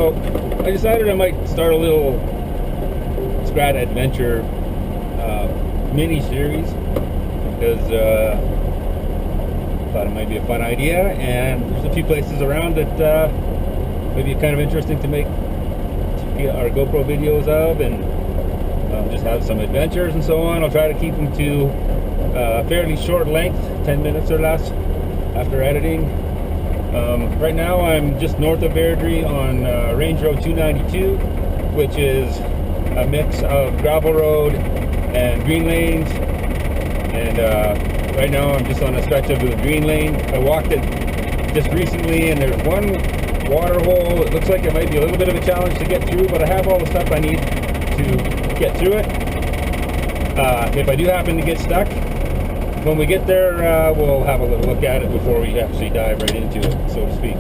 So I decided I might start a little Scrat adventure mini series because thought it might be a fun idea, and there's a few places around that may be kind of interesting to make our GoPro videos of, and just have some adventures and so on. I'll try to keep them to a fairly short length, 10 minutes or less after editing. Right now I'm just north of Airdrie on Range Road 292, which is a mix of gravel road and green lanes, and right now I'm just on a stretch of the green lane. I walked it just recently, and there's one water hole. It looks like it might be a little bit of a challenge to get through, but I have all the stuff I need to get through it. If I do happen to get stuck, when we get there, we'll have a little look at it before we actually dive right into it, so to speak.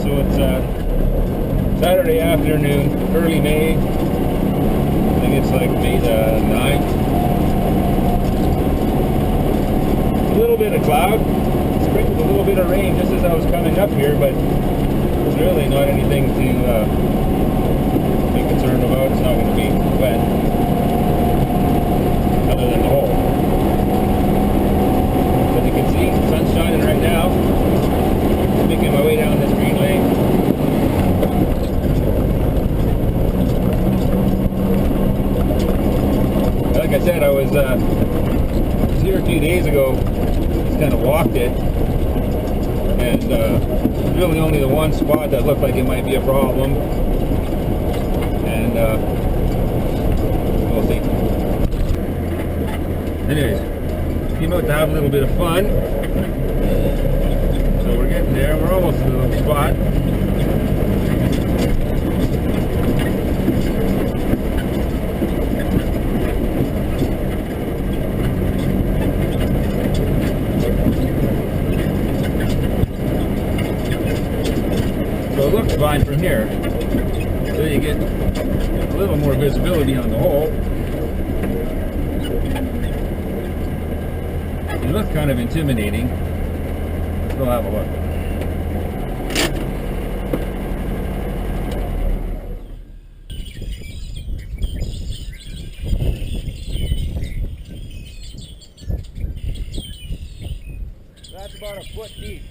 So it's Saturday afternoon, early May. I think it's like May the 9th. A little bit of cloud, sprinkled a little bit of rain just as I was coming up here, but it's really not anything to be concerned about. It's not going to be wet, other than the hole. As you can see, the sun's shining right now. I'm making my way down this green lane. Like I said, I was here a few days ago. Just kind of walked it, and really only the one spot that looked like it might be a problem, and we'll see. Anyways, came out to have a little bit of fun, so we're getting there. We're almost to the spot. So it looks fine from here, so you get a little more visibility on the hole. It looks kind of intimidating. We'll have a look. That's about a foot deep.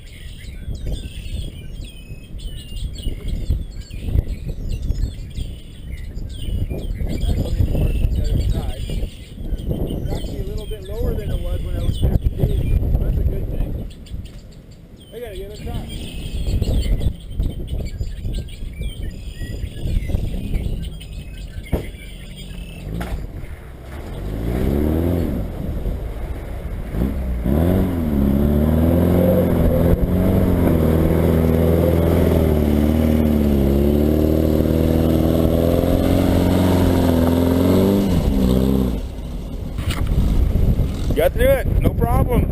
Got through it, no problem.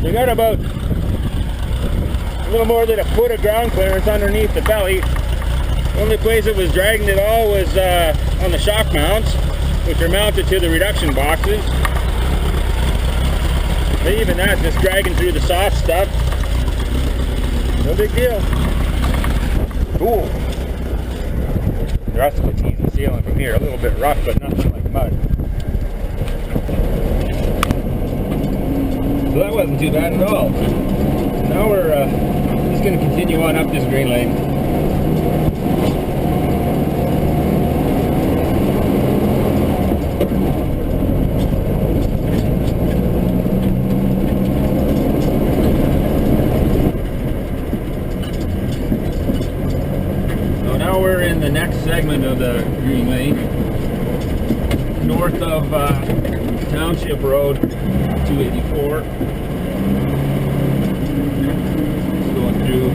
We got about a little more than a foot of ground clearance underneath the belly. The only place it was dragging at all was on the shock mounts, which are mounted to the reduction boxes. But even that, just dragging through the soft stuff. No big deal. Cool. The rest of it's easy sailing from here. A little bit rough, but nothing like mud. So that wasn't too bad at all. Now we're just going to continue on up this green lane. We're in the next segment of the green lane, north of Township Road 284. It's going through.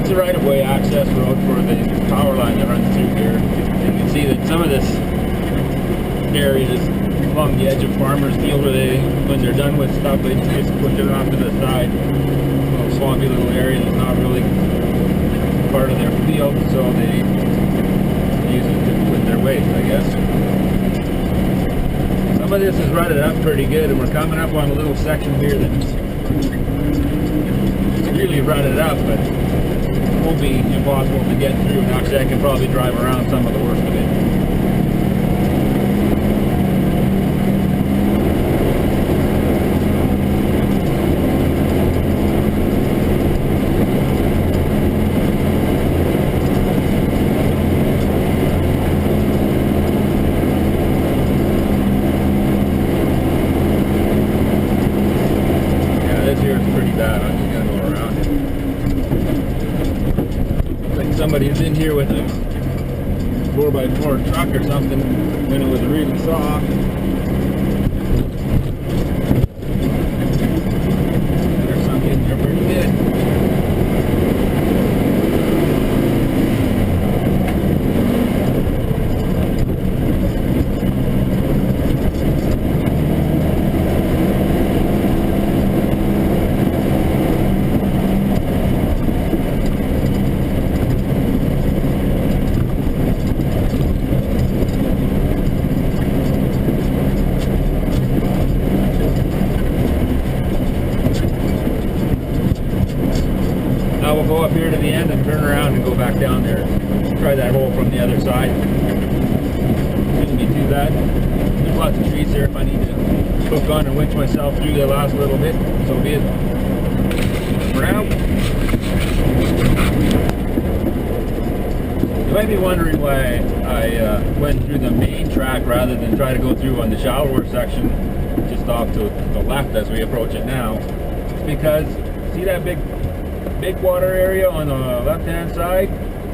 It's a right-of-way access road for the power line that runs through here. You can see that some of this area is along the edge of farmers' field, where they, when they're done with stuff, they just push it off to the side. A little swampy little area that's not really part of their field, so they use it to put their waste, I guess. Some Some of this is rutted up pretty good, and we're coming up on a little section here that's really rutted up, but it won't be impossible to get through. And actually I can probably drive around some of the worst of it. Somebody's in here with a 4x4 truck or something when it was really soft. There's some in there pretty good. Now we'll go up here to the end and turn around and go back down there. Try that hole from the other side. Shouldn't be too bad. There's lots of trees there if I need to hook on and winch myself through the last little bit. So be it. For now. You might be wondering why I went through the main track rather than try to go through on the shallower section just off to the left as we approach it now. It's because, see that big water area on the left hand side?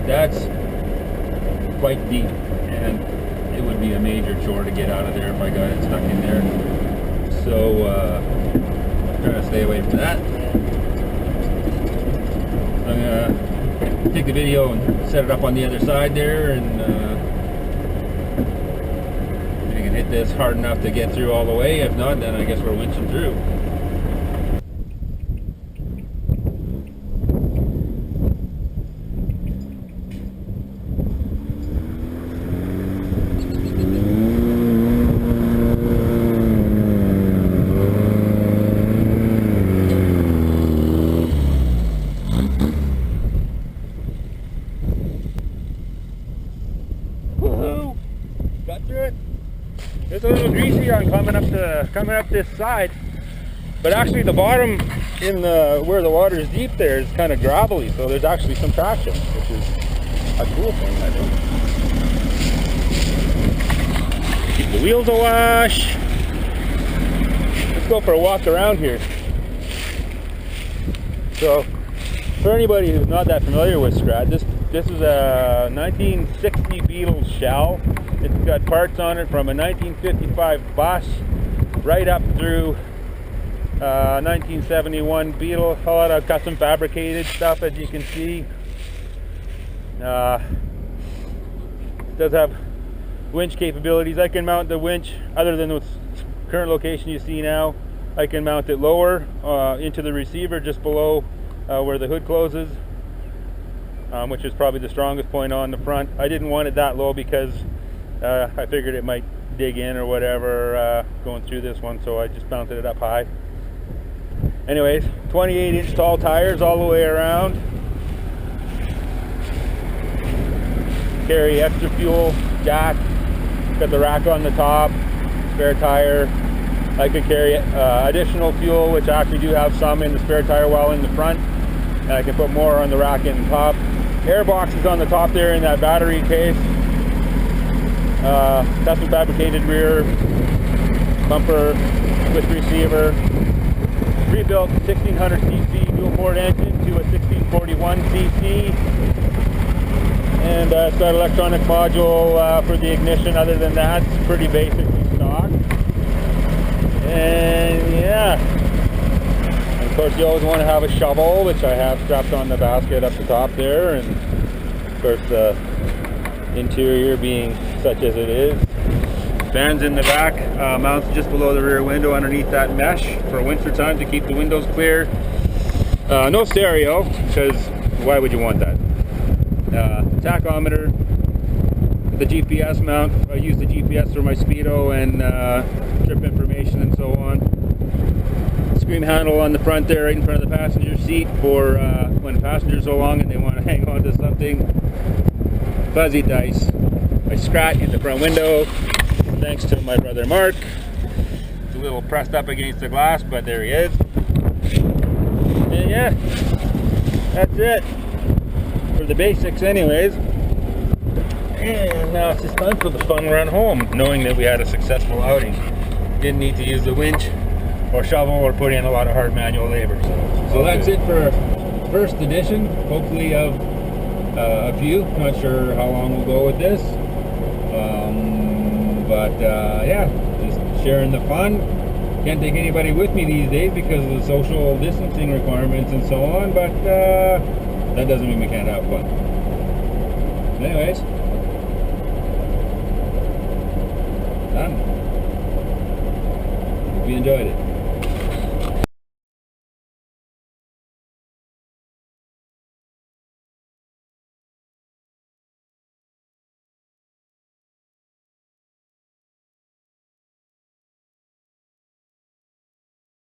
That's quite deep, and it would be a major chore to get out of there if I got it stuck in there. So I'm trying to stay away from that. I'm gonna take the video and set it up on the other side there, and I can hit this hard enough to get through all the way. If not, then I guess we're winching through. Got through it. It's a little greasy on coming up this side, but actually the bottom in the where the water is deep there is kind of gravelly, so there's actually some traction, which is a cool thing, I think. Keep the wheels awash. Let's go for a walk around here. So, for anybody who's not that familiar with Scrat, this is a 1960 Beetle shell. It's got parts on it from a 1955 bus right up through 1971 Beetle. A lot of custom fabricated stuff, as you can see. It does have winch capabilities. I can mount the winch, other than the current location you see now, I can mount it lower into the receiver just below where the hood closes, which is probably the strongest point on the front. I didn't want it that low because I figured it might dig in or whatever going through this one, so I just mounted it up high. Anyways, 28-inch tall tires all the way around. Carry extra fuel, jack, got the rack on the top, spare tire. I could carry additional fuel, which I actually do have some in the spare tire well in the front, and I can put more on the rack in the top. Air box is on the top there in that battery case. Custom fabricated rear bumper with receiver. Rebuilt 1600cc dual port engine to a 1641cc, and it's got electronic module for the ignition. Other than that, it's pretty basically stock. And yeah, and of course you always want to have a shovel, which I have strapped on the basket up the top there, and of course the interior being such as it is. Fans in the back, mounts just below the rear window underneath that mesh for winter time to keep the windows clear. No stereo, because why would you want that? Tachometer, the GPS mount. I use the GPS for my speedo and trip information and so on. Scream handle on the front there, right in front of the passenger seat for when passengers are along and they want to hang on to something. Fuzzy dice. I Scrat in the front window, thanks to my brother Mark. It's a little pressed up against the glass, but there he is. And yeah, that's it for the basics anyways. And now it's just time for the fun run home, knowing that we had a successful outing. Didn't need to use the winch or shovel or put in a lot of hard manual labor. So that's it for first edition, hopefully of a few. Not sure how long we'll go with this. Yeah, just sharing the fun. Can't take anybody with me these days because of the social distancing requirements and so on, but that doesn't mean we can't have fun. Anyways, done. Hope you enjoyed it.